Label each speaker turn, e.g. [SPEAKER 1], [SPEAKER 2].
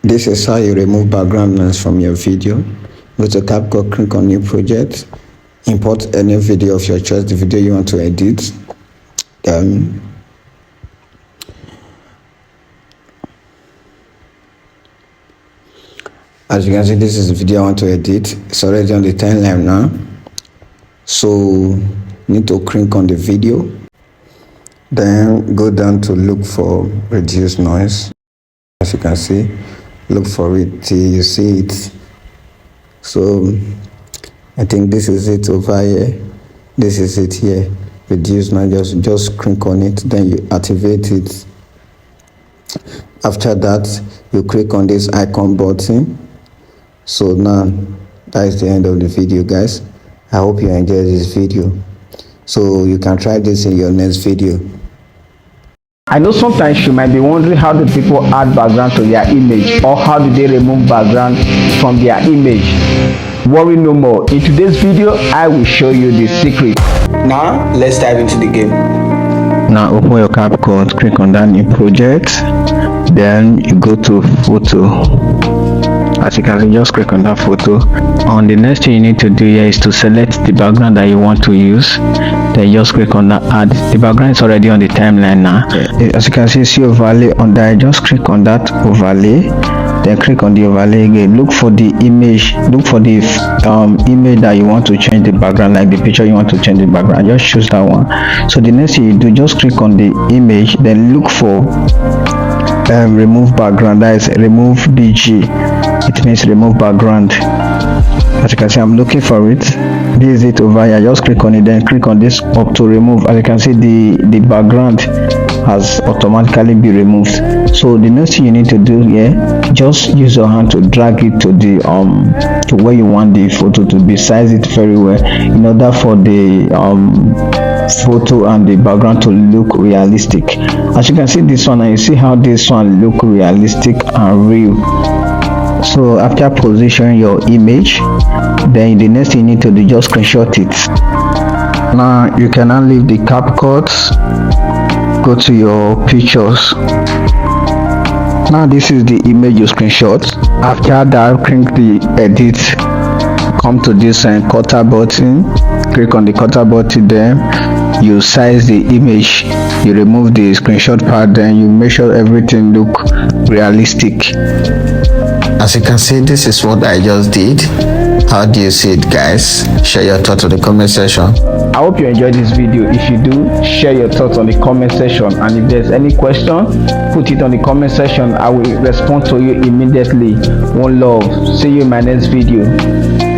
[SPEAKER 1] This is how you remove background noise from your video. Go to Capcut, click on new project, import any video of your choice, the video you want to edit. As you can see, this is the video I want to edit. It's already on the timeline now. So you need to click on the video, then go down to look for reduce noise. As you can see, look for it till you see it. So I think this is it over here. This is it here. Reduce noise. Just click on it, then you activate it. After that, you click on this icon button. So now that is the end of the video, guys. I hope you enjoyed this video. So you can try this in your next video.
[SPEAKER 2] I know sometimes you might be wondering, how do people add background to their image, or how do they remove background from their image? Worry no more. In today's video, I will show you the secret.
[SPEAKER 1] Now let's dive into the game.
[SPEAKER 2] Now open your Capcut, click on that new project, then you go to photo. As you can see, just click on that photo. On the next thing you need to do here is to select the background that you want to use. Then just click on that add. The background is already on the timeline now. As you can see overlay on that. Just click on that overlay. Then click on the overlay again. Look for the image. Look for the image that you want to change the background, like the picture you want to change the background. Just choose that one. So the next thing you do, just click on the image. Then look for remove background. That is remove BG. It means remove background. As you can see, I'm looking for it. This is it over here. Just click on it, then click on this up to remove. As you can see, the background has automatically been removed. So the next thing you need to do here, just use your hand to drag it to the to where you want the photo to be. Size it very well in order for the photo and the background to look realistic. As you can see this one, and you see how this one look realistic and real. So after positioning your image, then the next thing you need to do, just screenshot it. Now you can now leave the Capcut, go to your pictures. Now this is the image you screenshot. After that, click the edit, come to this cutter button, click on the cutter button, then you size the image, you remove the screenshot part, then you make sure everything look realistic.
[SPEAKER 1] As you can see, this is what I just did. How do you see it, guys? Share your thoughts in the comment section.
[SPEAKER 2] I hope you enjoyed this video. If you do, share your thoughts on the comment section, and if there's any question, put it on the comment section. I will respond to you immediately. One love. See you in my next video.